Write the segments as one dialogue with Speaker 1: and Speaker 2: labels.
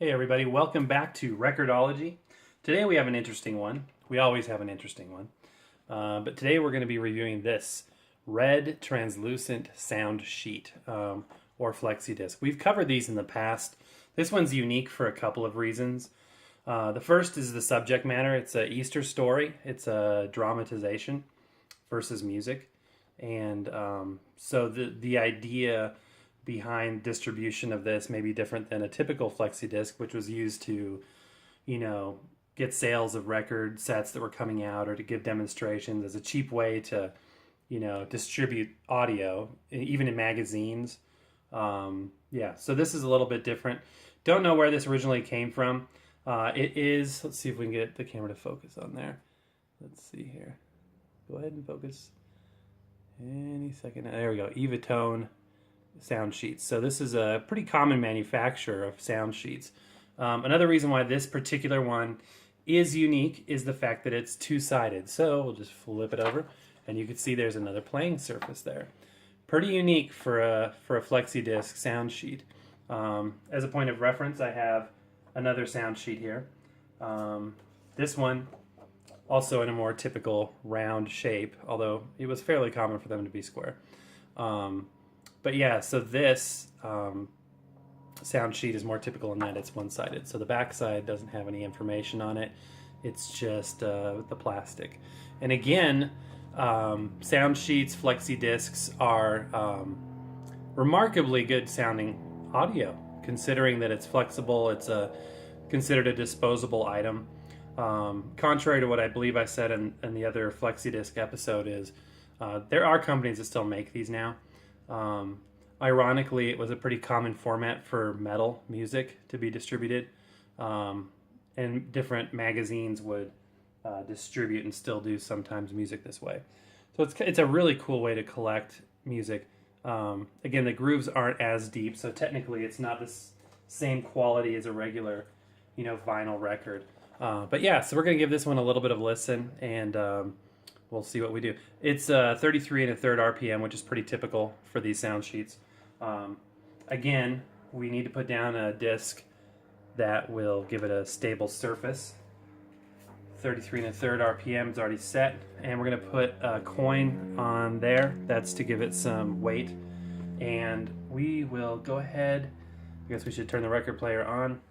Speaker 1: Hey everybody, welcome back to Record-ology. Today we have an interesting one. We always have an interesting one. But today we're going to be reviewing this red translucent sound sheet, or flexi-disc. We've covered these in the past. This one's unique for a couple of reasons. The first is the subject matter. It's an Easter story. It's a dramatization versus music. And so the idea behind distribution of this may be different than a typical flexi disc, which was used to, get sales of record sets that were coming out or to give demonstrations as a cheap way to, distribute audio, even in magazines. So this is a little bit different. Don't know where this originally came from. It is, let's see if we can get the camera to focus on there. Let's see here. Go ahead and focus. Any second. There we go. Eva-Tone sound sheets. So this is a pretty common manufacturer of sound sheets. Another reason why this particular one is unique is the fact that it's two-sided. So we'll just flip it over and you can see there's another playing surface there. Pretty unique for a flexi disc sound sheet. As a point of reference, I have another sound sheet here. This one also in a more typical round shape, although it was fairly common for them to be square. But yeah, so this sound sheet is more typical in that it's one-sided. So the back side doesn't have any information on it. It's just the plastic. And again, sound sheets, flexi discs are remarkably good sounding audio, considering that it's flexible. It's considered a disposable item. Contrary to what I believe I said in the other flexi disc episode is there are companies that still make these now. Ironically, it was a pretty common format for metal music to be distributed, and different magazines would distribute and still do sometimes music this way. So it's a really cool way to collect music. Again, the grooves aren't as deep, so technically it's not the same quality as a regular, vinyl record. But yeah, so we're going to give this one a little bit of a listen, and we'll see what we do. It's 33 1/3 RPM, which is pretty typical for these sound sheets. Again, we need to put down a disc that will give it a stable surface. 33 1/3 RPM is already set, and we're going to put a coin on there. That's to give it some weight. And we will go ahead. I guess we should turn the record player on.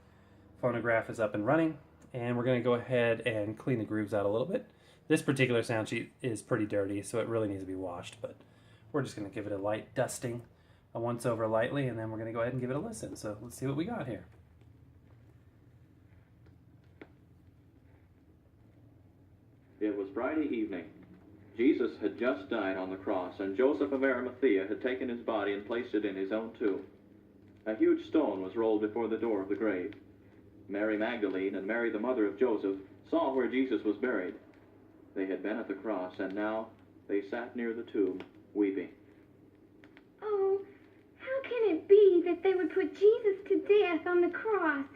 Speaker 1: Phonograph is up and running, and we're going to go ahead and clean the grooves out a little bit. This particular sound sheet is pretty dirty, so it really needs to be washed, but we're just going to give it a light dusting, a once over lightly, and then we're going to go ahead and give it a listen. So let's see what we got here.
Speaker 2: It was Friday evening. Jesus had just died on the cross, and Joseph of Arimathea had taken his body and placed it in his own tomb. A huge stone was rolled before the door of the grave. Mary Magdalene and Mary, the mother of Joseph, saw where Jesus was buried. They had been at the cross, and now they sat near the tomb, weeping.
Speaker 3: Oh, how can it be that they would put Jesus to death on the cross?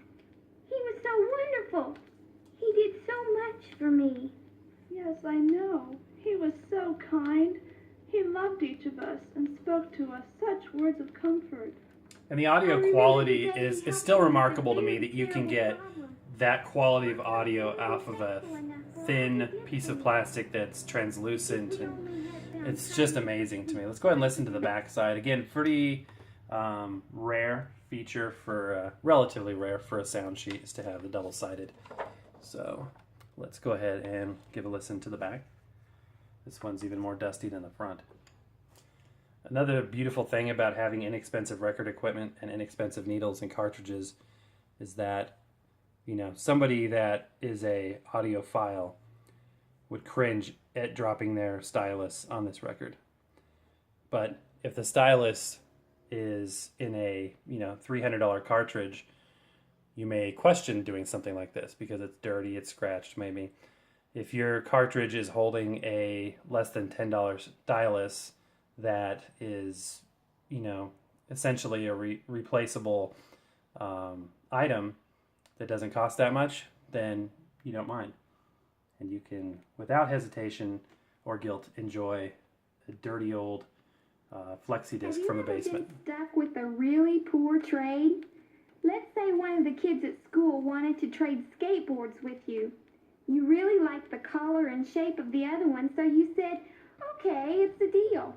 Speaker 3: He was so wonderful. He did so much for me.
Speaker 4: Yes, I know. He was so kind. He loved each of us and spoke to us such words of comfort.
Speaker 1: And the audio quality is still remarkable to me that you can get that quality of audio off of a thin piece of plastic that's translucent, and it's just amazing to me. Let's go ahead and listen to the back side. Again, pretty rare feature for, relatively rare for a sound sheet is to have the double-sided. So let's go ahead and give a listen to the back. This one's even more dusty than the front. Another beautiful thing about having inexpensive record equipment and inexpensive needles and cartridges is that, somebody that is a audiophile would cringe at dropping their stylus on this record. But if the stylus is in a, $300 cartridge, you may question doing something like this because it's dirty, it's scratched maybe. If your cartridge is holding a less than $10 stylus that is, essentially a replaceable item that doesn't cost that much, then you don't mind. And you can, without hesitation or guilt, enjoy a dirty old flexi disc from the basement.
Speaker 3: Have you ever been stuck with a really poor trade? Let's say one of the kids at school school wanted to trade skateboards with you. You really liked the color and shape of the other one, so you said, okay, it's a deal.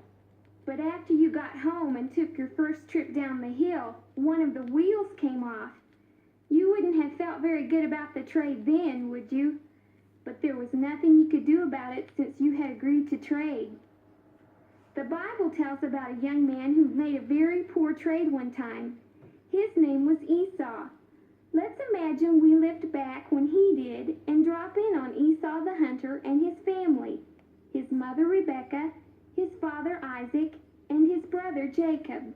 Speaker 3: But after you got home and took your first trip down the hill, one of the wheels came off. You wouldn't have felt very good about the trade then, would you? But there was nothing you could do about it since you had agreed to trade. The Bible tells about a young man who made a very poor trade one time. His name was Esau. Let's imagine we lived back when he did and drop in on Esau the hunter and his family, his mother Rebecca, his father Isaac, and his brother Jacob.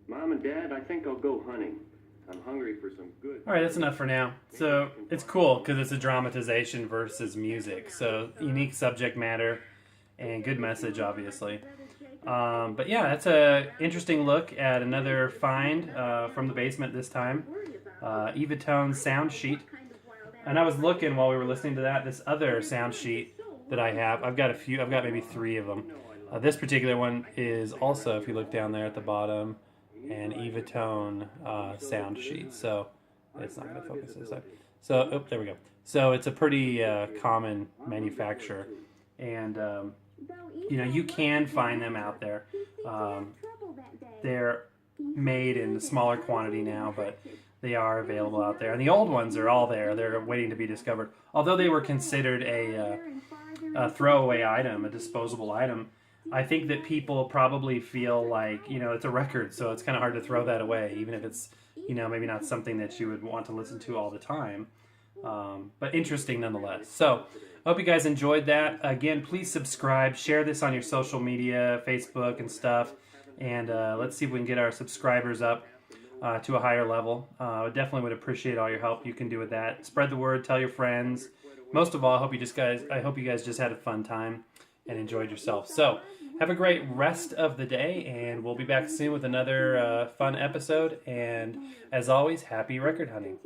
Speaker 5: Mom and Dad, I think I'll go hunting. I'm hungry for some good...
Speaker 1: All right, that's enough for now. So it's cool because it's a dramatization versus music. So unique subject matter and good message, obviously. But yeah, that's a interesting look at another find from the basement this time. Eva-Tone sound sheet. And I was looking while we were listening to that, this other sound sheet that I have. I've got maybe 3 of them. This particular one is also, if you look down there at the bottom, an Eva-Tone sound sheet. So it's not going to focus this time. So, oh, there we go. So it's a pretty common manufacturer. And, you know, you can find them out there. They're made in smaller quantity now, but they are available out there. And the old ones are all there. They're waiting to be discovered. Although they were considered a throwaway item, a disposable item, I think that people probably feel like, you know, it's a record, so it's kind of hard to throw that away, even if it's, you know, maybe not something that you would want to listen to all the time. But interesting nonetheless. So, I hope you guys enjoyed that. Again, please subscribe, share this on your social media, Facebook and stuff, and let's see if we can get our subscribers up to a higher level. I definitely would appreciate all your help you can do with that. Spread the word, tell your friends. Most of all, I hope you guys just had a fun time and enjoyed yourself. So, have a great rest of the day, and we'll be back soon with another fun episode. And as always, happy record hunting.